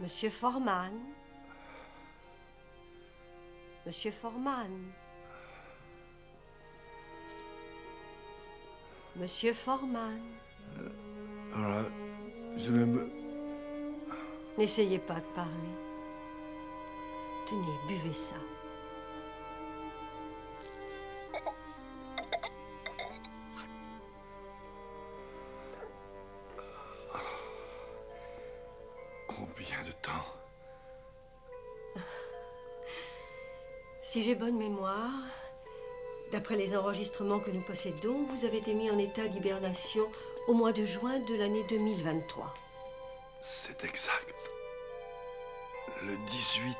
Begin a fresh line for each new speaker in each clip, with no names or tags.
Monsieur Forman. Monsieur Forman. Monsieur Forman.
Alors là, je ne me...
N'essayez pas de parler. Tenez, buvez ça.
Combien de temps?
Si j'ai bonne mémoire, d'après les enregistrements que nous possédons, vous avez été mis en état d'hibernation au mois de juin de l'année 2023.
C'est exact. Le 18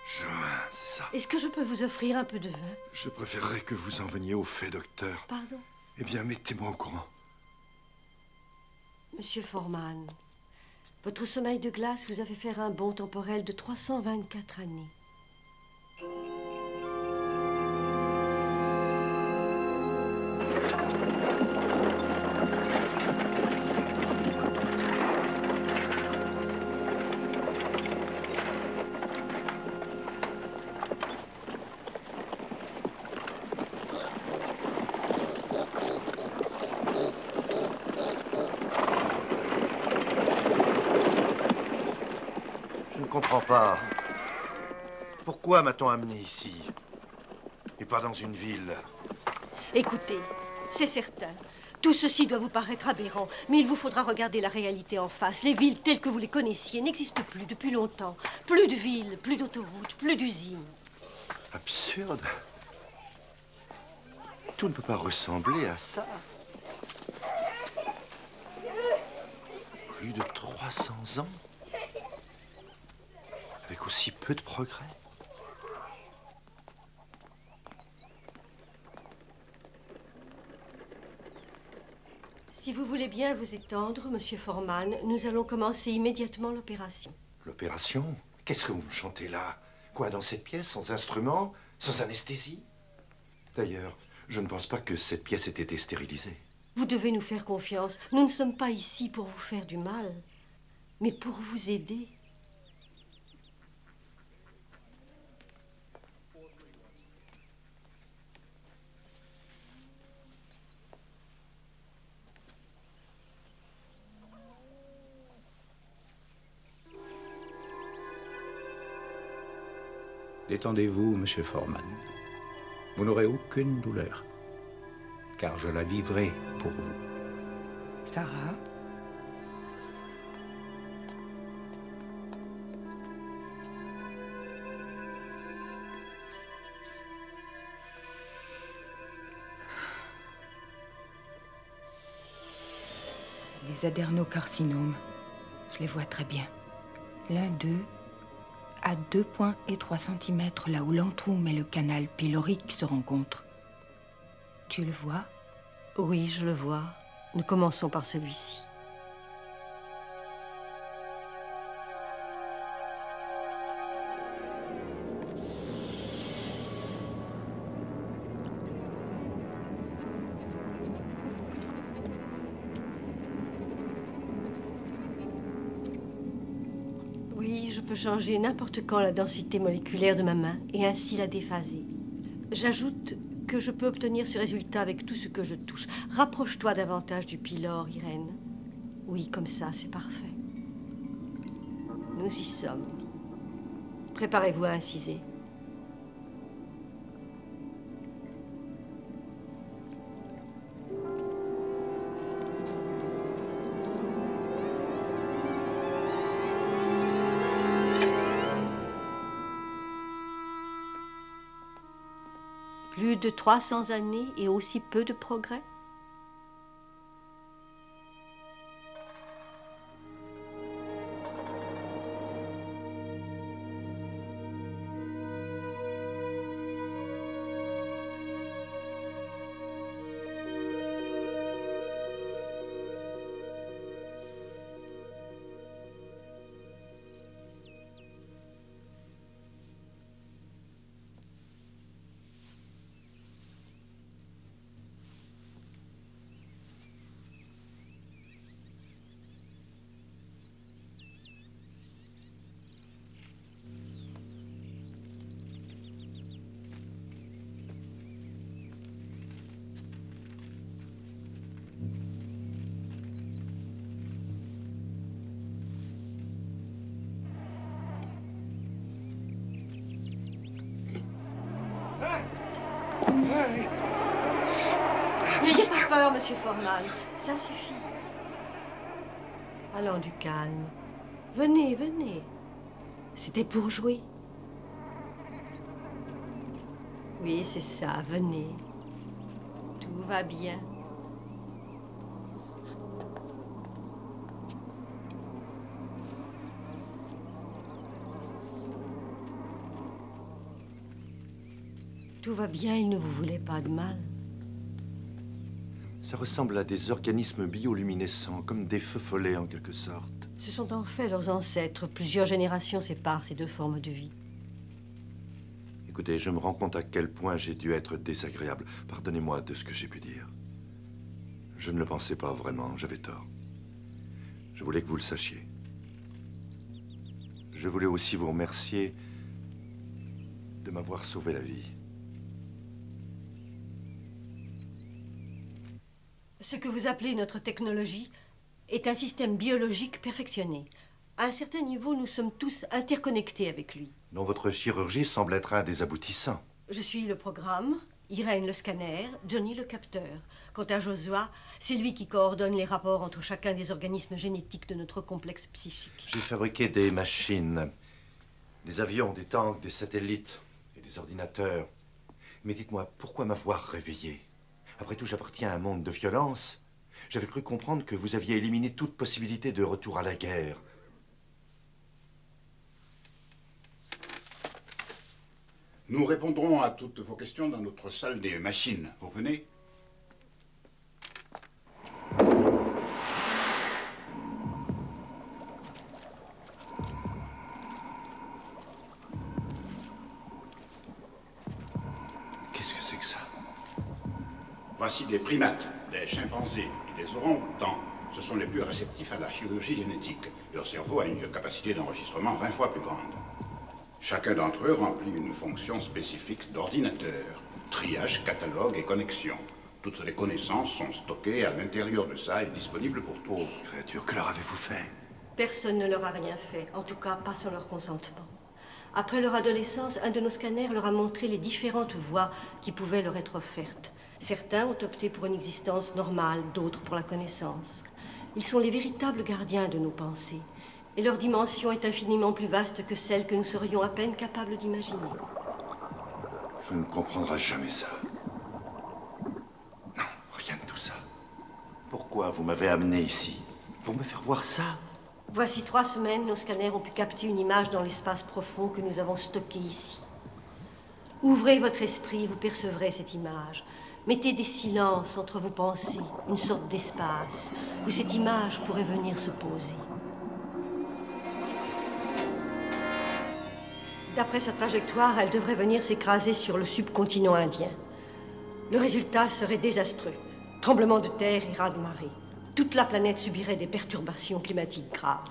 juin, c'est ça.
Est-ce que je peux vous offrir un peu de vin?
Je préférerais que vous en veniez au fait, docteur.
Pardon?
Eh bien, mettez-moi au courant.
Monsieur Forman, votre sommeil de glace vous a fait faire un bond temporel de 324 années.
Je ne comprends pas. Pourquoi m'a-t-on amené ici? Et pas dans une ville?
Écoutez, c'est certain. Tout ceci doit vous paraître aberrant, mais il vous faudra regarder la réalité en face. Les villes telles que vous les connaissiez n'existent plus depuis longtemps. Plus de villes, plus d'autoroutes, plus d'usines.
Absurde. Tout ne peut pas ressembler à ça. Plus de 300 ans. Avec aussi peu de progrès.
Si vous voulez bien vous étendre, Monsieur Forman, nous allons commencer immédiatement l'opération.
L'opération? Qu'est-ce que vous me chantez là? Quoi, dans cette pièce, sans instrument, sans anesthésie? D'ailleurs, je ne pense pas que cette pièce ait été stérilisée.
Vous devez nous faire confiance. Nous ne sommes pas ici pour vous faire du mal, mais pour vous aider.
Détendez-vous, monsieur Forman. Vous n'aurez aucune douleur, car je la vivrai pour vous.
Sarah? Les adénocarcinomes, je les vois très bien. L'un d'eux à 2,3 cm, là où l'antrum et le canal pylorique se rencontrent. Tu le vois?
Oui, je le vois. Nous commençons par celui-ci. Oui, je peux changer n'importe quand la densité moléculaire de ma main et ainsi la déphaser. J'ajoute que je peux obtenir ce résultat avec tout ce que je touche. Rapproche-toi davantage du pylore, Irène. Oui, comme ça, c'est parfait. Nous y sommes. Préparez-vous à inciser. Plus de 300 années et aussi peu de progrès? peur, Monsieur Foreman. Ça suffit. Allons, du calme. Venez, venez. C'était pour jouer. Oui, c'est ça, venez. Tout va bien. Tout va bien, il ne vous voulait pas de mal.
Ça ressemble à des organismes bioluminescents, comme des feux follets en quelque sorte.
Ce sont en fait leurs ancêtres. Plusieurs générations séparent ces deux formes de vie.
Écoutez, je me rends compte à quel point j'ai dû être désagréable. Pardonnez-moi de ce que j'ai pu dire. Je ne le pensais pas vraiment, j'avais tort. Je voulais que vous le sachiez. Je voulais aussi vous remercier de m'avoir sauvé la vie.
Ce que vous appelez notre technologie est un système biologique perfectionné. À un certain niveau, nous sommes tous interconnectés avec lui.
Dont votre chirurgie semble être un des aboutissants.
Je suis le programme, Irène le scanner, Johnny le capteur. Quant à Josua, c'est lui qui coordonne les rapports entre chacun des organismes génétiques de notre complexe psychique.
J'ai fabriqué des machines, des avions, des tanks, des satellites et des ordinateurs. Mais dites-moi, pourquoi m'avoir réveillé? Après tout, j'appartiens à un monde de violence. J'avais cru comprendre que vous aviez éliminé toute possibilité de retour à la guerre.
Nous répondrons à toutes vos questions dans notre salle des machines. Vous venez?
Qu'est-ce que c'est que ça?
Voici des primates, des chimpanzés et des orang-outans. Ce sont les plus réceptifs à la chirurgie génétique. Leur cerveau a une capacité d'enregistrement 20 fois plus grande. Chacun d'entre eux remplit une fonction spécifique d'ordinateur. Triage, catalogue et connexion. Toutes les connaissances sont stockées à l'intérieur de ça et disponibles pour tous.
Oh, créature, que leur avez-vous fait?
Personne ne leur a rien fait, en tout cas pas sans leur consentement. Après leur adolescence, un de nos scanners leur a montré les différentes voies qui pouvaient leur être offertes. Certains ont opté pour une existence normale, d'autres pour la connaissance. Ils sont les véritables gardiens de nos pensées. Et leur dimension est infiniment plus vaste que celle que nous serions à peine capables d'imaginer.
Je ne comprendrai jamais ça. Non, rien de tout ça. Pourquoi vous m'avez amené ici? Pour me faire voir ça?
Voici 3 semaines, nos scanners ont pu capter une image dans l'espace profond que nous avons stocké ici. Ouvrez votre esprit, vous percevrez cette image. Mettez des silences entre vos pensées, une sorte d'espace, où cette image pourrait venir se poser. D'après sa trajectoire, elle devrait venir s'écraser sur le subcontinent indien. Le résultat serait désastreux. Tremblement de terre et raz-de-marée. Toute la planète subirait des perturbations climatiques graves.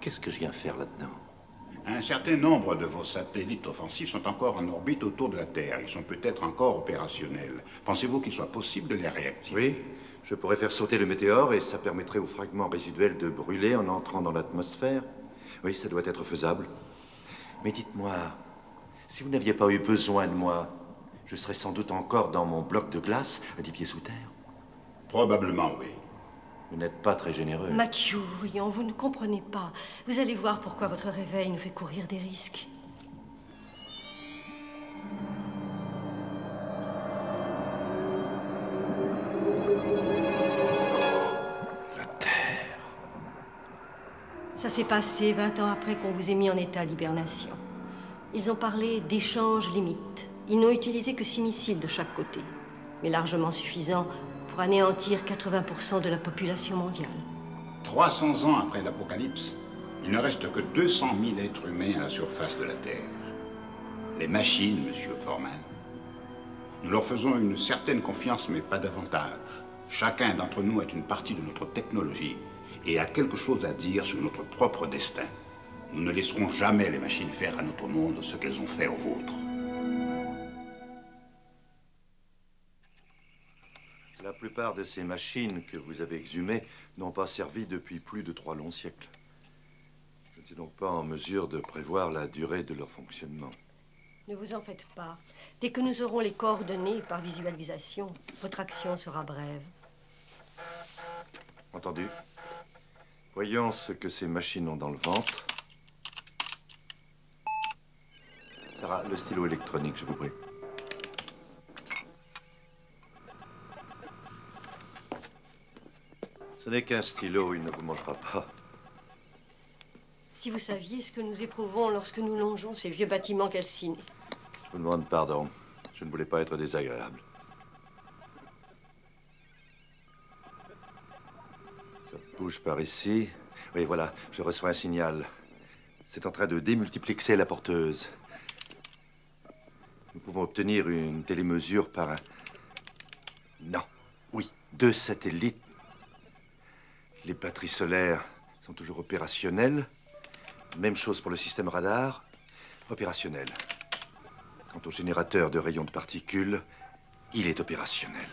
Qu'est-ce que je viens faire là-dedans?
Un certain nombre de vos satellites offensifs sont encore en orbite autour de la Terre. Ils sont peut-être encore opérationnels. Pensez-vous qu'il soit possible de les réactiver?
Oui, je pourrais faire sauter le météore et ça permettrait aux fragments résiduels de brûler en entrant dans l'atmosphère. Oui, ça doit être faisable. Mais dites-moi, si vous n'aviez pas eu besoin de moi, je serais sans doute encore dans mon bloc de glace à 10 pieds sous terre.
Probablement, oui.
Vous n'êtes pas très généreux.
Mathieu, voyons, vous ne comprenez pas. Vous allez voir pourquoi votre réveil nous fait courir des risques.
La Terre.
Ça s'est passé 20 ans après qu'on vous ait mis en état d'hibernation. Ils ont parlé d'échanges limites. Ils n'ont utilisé que 6 missiles de chaque côté, mais largement suffisants pour anéantir 80% de la population mondiale.
300 ans après l'apocalypse, il ne reste que 200 000 êtres humains à la surface de la Terre. Les machines, Monsieur Foreman. Nous leur faisons une certaine confiance, mais pas davantage. Chacun d'entre nous est une partie de notre technologie et a quelque chose à dire sur notre propre destin. Nous ne laisserons jamais les machines faire à notre monde ce qu'elles ont fait au vôtre.
La plupart de ces machines que vous avez exhumées n'ont pas servi depuis plus de 3 longs siècles. Je ne suis donc pas en mesure de prévoir la durée de leur fonctionnement.
Ne vous en faites pas. Dès que nous aurons les coordonnées par visualisation, votre action sera brève.
Entendu. Voyons ce que ces machines ont dans le ventre. Sarah, le stylo électronique, je vous prie. Ce n'est qu'un stylo, il ne vous mangera pas.
Si vous saviez ce que nous éprouvons lorsque nous longeons ces vieux bâtiments calcinés.
Je vous demande pardon. Je ne voulais pas être désagréable. Ça bouge par ici. Oui, voilà, je reçois un signal. C'est en train de démultiplexer la porteuse. Nous pouvons obtenir une télémesure par un... Non, oui, 2 satellites. Les batteries solaires sont toujours opérationnelles. Même chose pour le système radar, opérationnel. Quant au générateur de rayons de particules, il est opérationnel.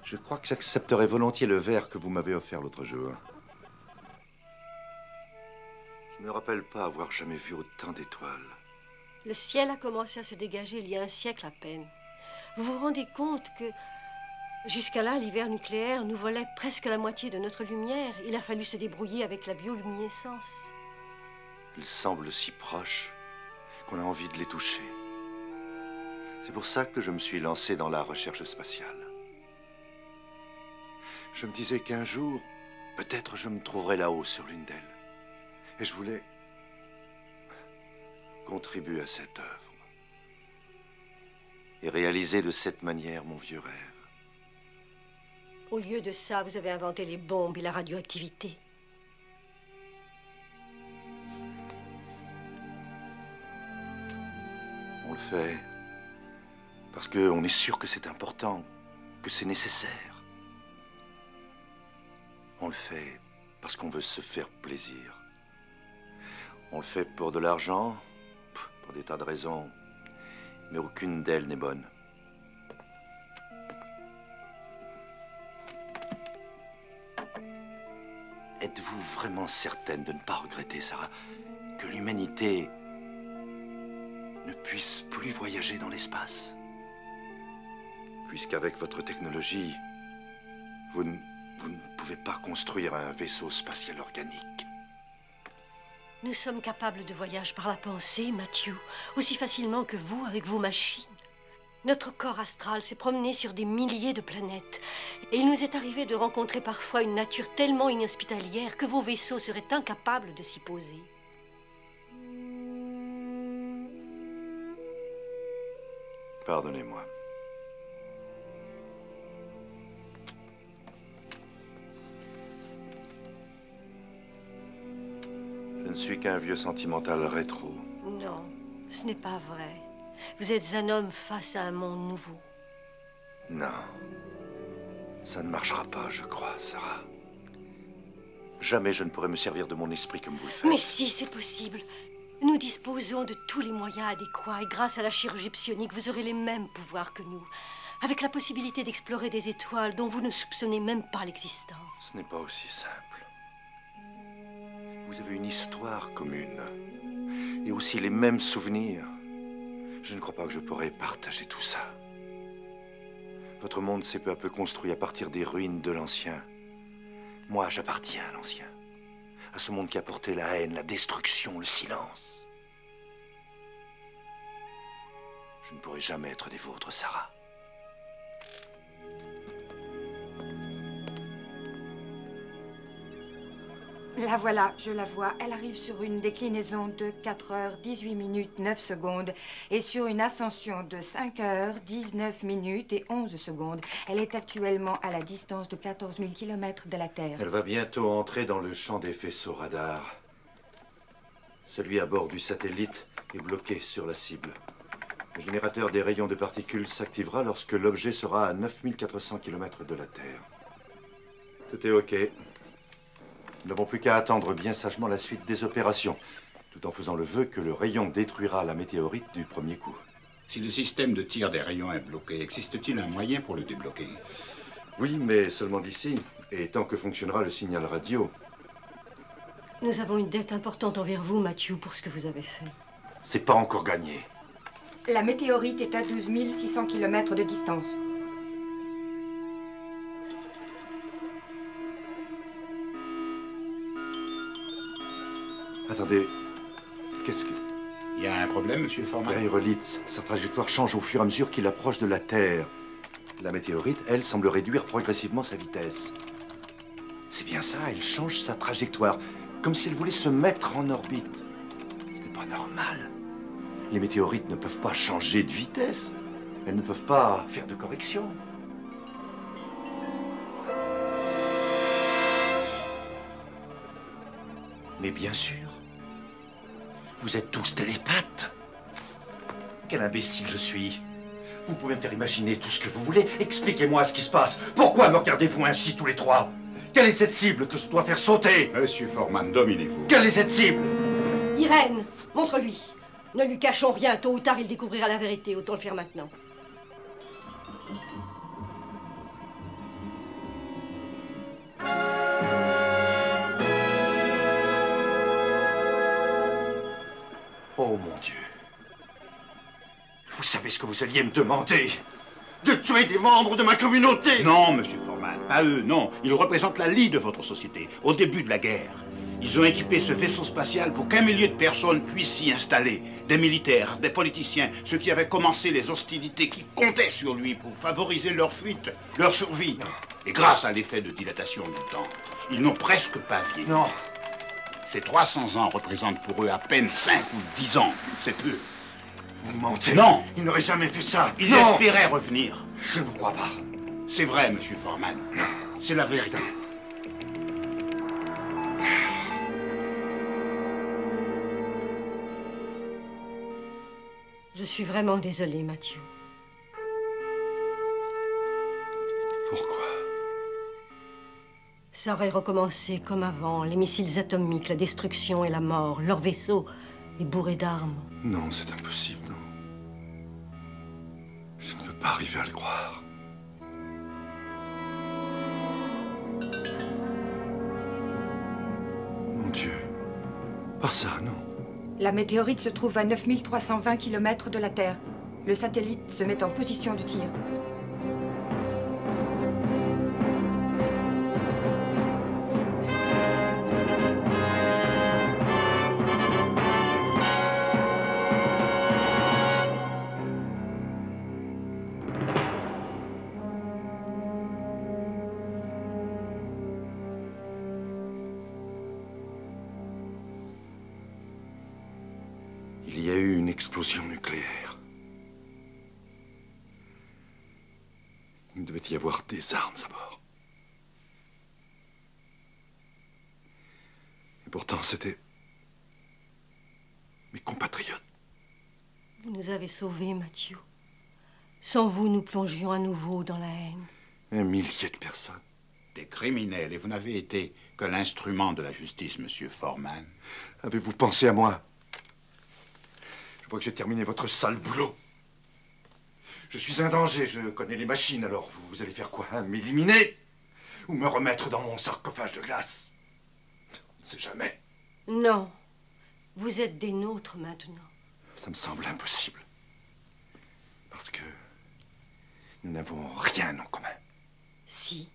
Je crois que j'accepterai volontiers le verre que vous m'avez offert l'autre jour. Je ne me rappelle pas avoir jamais vu autant d'étoiles.
Le ciel a commencé à se dégager il y a un siècle à peine. Vous vous rendez compte que, jusqu'à là, l'hiver nucléaire nous volait presque la moitié de notre lumière. Il a fallu se débrouiller avec la bioluminescence.
Ils semblent si proches qu'on a envie de les toucher. C'est pour ça que je me suis lancé dans la recherche spatiale. Je me disais qu'un jour, peut-être je me trouverais là-haut sur l'une d'elles. Et je voulais contribuer à cette œuvre. Et réaliser de cette manière mon vieux rêve.
Au lieu de ça, vous avez inventé les bombes et la radioactivité.
On le fait parce qu'on est sûr que c'est important, que c'est nécessaire. On le fait parce qu'on veut se faire plaisir. On le fait pour de l'argent, pour des tas de raisons, mais aucune d'elles n'est bonne. Êtes-vous vraiment certaine de ne pas regretter, Sarah, que l'humanité ne puisse plus voyager dans l'espace? Puisqu'avec votre technologie, vous ne pouvez pas construire un vaisseau spatial organique.
Nous sommes capables de voyage par la pensée, Matthew, aussi facilement que vous avec vos machines. Notre corps astral s'est promené sur des milliers de planètes. Et il nous est arrivé de rencontrer parfois une nature tellement inhospitalière que vos vaisseaux seraient incapables de s'y poser.
Pardonnez-moi. Je ne suis qu'un vieux sentimental rétro.
Non, ce n'est pas vrai. Vous êtes un homme face à un monde nouveau.
Non. Ça ne marchera pas, je crois, Sarah. Jamais je ne pourrai me servir de mon esprit comme vous le faites.
Mais si, c'est possible. Nous disposons de tous les moyens adéquats et grâce à la chirurgie psionique, vous aurez les mêmes pouvoirs que nous, avec la possibilité d'explorer des étoiles dont vous ne soupçonnez même pas l'existence.
Ce n'est pas aussi simple. Vous avez une histoire commune et aussi les mêmes souvenirs. Je ne crois pas que je pourrais partager tout ça. Votre monde s'est peu à peu construit à partir des ruines de l'ancien. Moi, j'appartiens à l'ancien. À ce monde qui a porté la haine, la destruction, le silence. Je ne pourrai jamais être des vôtres, Sarah.
La voilà, je la vois. Elle arrive sur une déclinaison de 4 heures, 18 minutes, 9 secondes et sur une ascension de 5 heures, 19 minutes et 11 secondes. Elle est actuellement à la distance de 14 000 km de la Terre.
Elle va bientôt entrer dans le champ des faisceaux radars. Celui à bord du satellite est bloqué sur la cible. Le générateur des rayons de particules s'activera lorsque l'objet sera à 9400 km de la Terre. Tout est OK. Nous n'avons plus qu'à attendre bien sagement la suite des opérations, tout en faisant le vœu que le rayon détruira la météorite du premier coup.
Si le système de tir des rayons est bloqué, existe-t-il un moyen pour le débloquer?
Oui, mais seulement d'ici, et tant que fonctionnera le signal radio.
Nous avons une dette importante envers vous, Matthew, pour ce que vous avez fait.
C'est pas encore gagné.
La météorite est à 12 600 km de distance.
Attendez. Qu'est-ce que...
Il y a un problème, monsieur Forman?
L'aérolithe, sa trajectoire change au fur et à mesure qu'il approche de la Terre. La météorite, elle, semble réduire progressivement sa vitesse. C'est bien ça, elle change sa trajectoire, comme si elle voulait se mettre en orbite. Ce n'est pas normal. Les météorites ne peuvent pas changer de vitesse. Elles ne peuvent pas faire de correction. Mais bien sûr, vous êtes tous télépathes. Quel imbécile je suis. Vous pouvez me faire imaginer tout ce que vous voulez. Expliquez-moi ce qui se passe. Pourquoi me regardez-vous ainsi tous les trois? Quelle est cette cible que je dois faire sauter?
Monsieur Forman, dominez-vous.
Quelle est cette cible?
Irène, montre-lui. Ne lui cachons rien. Tôt ou tard, il découvrira la vérité. Autant le faire maintenant.
Oh mon Dieu. Vous savez ce que vous alliez me demander? De tuer des membres de ma communauté?
Non, monsieur Forman, pas eux, non. Ils représentent la lie de votre société, au début de la guerre. Ils ont équipé ce vaisseau spatial pour qu'un millier de personnes puissent s'y installer. Des militaires, des politiciens, ceux qui avaient commencé les hostilités, qui comptaient sur lui pour favoriser leur fuite, leur survie. Et grâce à l'effet de dilatation du temps, ils n'ont presque pas vieilli.
Non.
Ces 300 ans représentent pour eux à peine 5 ou 10 ans. C'est peu.
Vous mentez.
Non.
Ils n'auraient jamais fait ça.
Ils
Non.
espéraient revenir.
Je ne vous crois pas.
C'est vrai, monsieur Forman. C'est la vérité.
Je suis vraiment désolée, Mathieu.
Pourquoi?
Ça aurait recommencé comme avant. Les missiles atomiques, la destruction et la mort. Leur vaisseau est bourré d'armes.
Non, c'est impossible, non. Je ne peux pas arriver à le croire. Mon Dieu. Pas ça, non.
La météorite se trouve à 9320 km de la Terre. Le satellite se met en position de tir.
Il y a eu une explosion nucléaire. Il devait y avoir des armes à bord. Et pourtant, c'était mes compatriotes.
Vous nous avez sauvés, Mathieu. Sans vous, nous plongions à nouveau dans la haine.
Un millier de personnes.
Des criminels, et vous n'avez été que l'instrument de la justice, monsieur Forman.
Avez-vous pensé à moi? Je vois que j'ai terminé votre sale boulot. Je suis un danger, je connais les machines, alors vous allez faire quoi, hein? M'éliminer? Ou me remettre dans mon sarcophage de glace? On ne sait jamais.
Non. Vous êtes des nôtres maintenant.
Ça me semble impossible. Parce que nous n'avons rien en commun.
Si.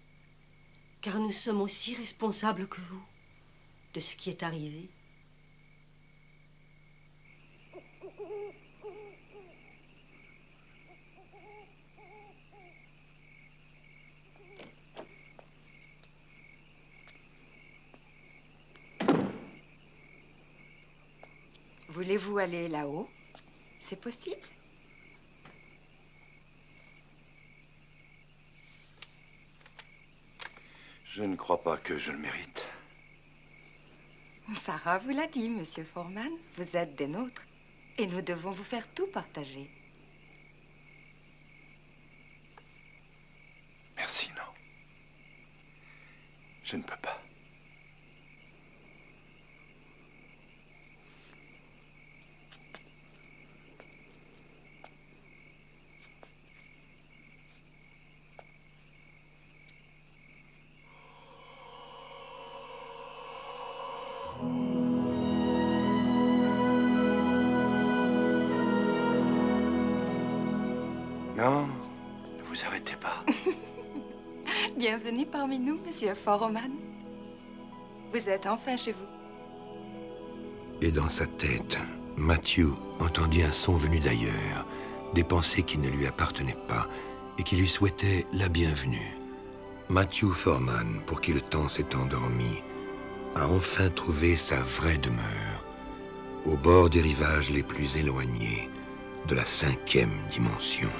Car nous sommes aussi responsables que vous de ce qui est arrivé.
Voulez-vous aller là-haut? C'est possible?
Je ne crois pas que je le mérite.
Sarah vous l'a dit, monsieur Forman. Vous êtes des nôtres. Et nous devons vous faire tout partager.
Merci, non. Je ne peux pas. Non, ne vous arrêtez pas.
Bienvenue parmi nous, monsieur Forman. Vous êtes enfin chez vous.
Et dans sa tête, Matthew entendit un son venu d'ailleurs, des pensées qui ne lui appartenaient pas et qui lui souhaitaient la bienvenue. Matthew Foreman, pour qui le temps s'est endormi, a enfin trouvé sa vraie demeure, au bord des rivages les plus éloignés de la 5e dimension.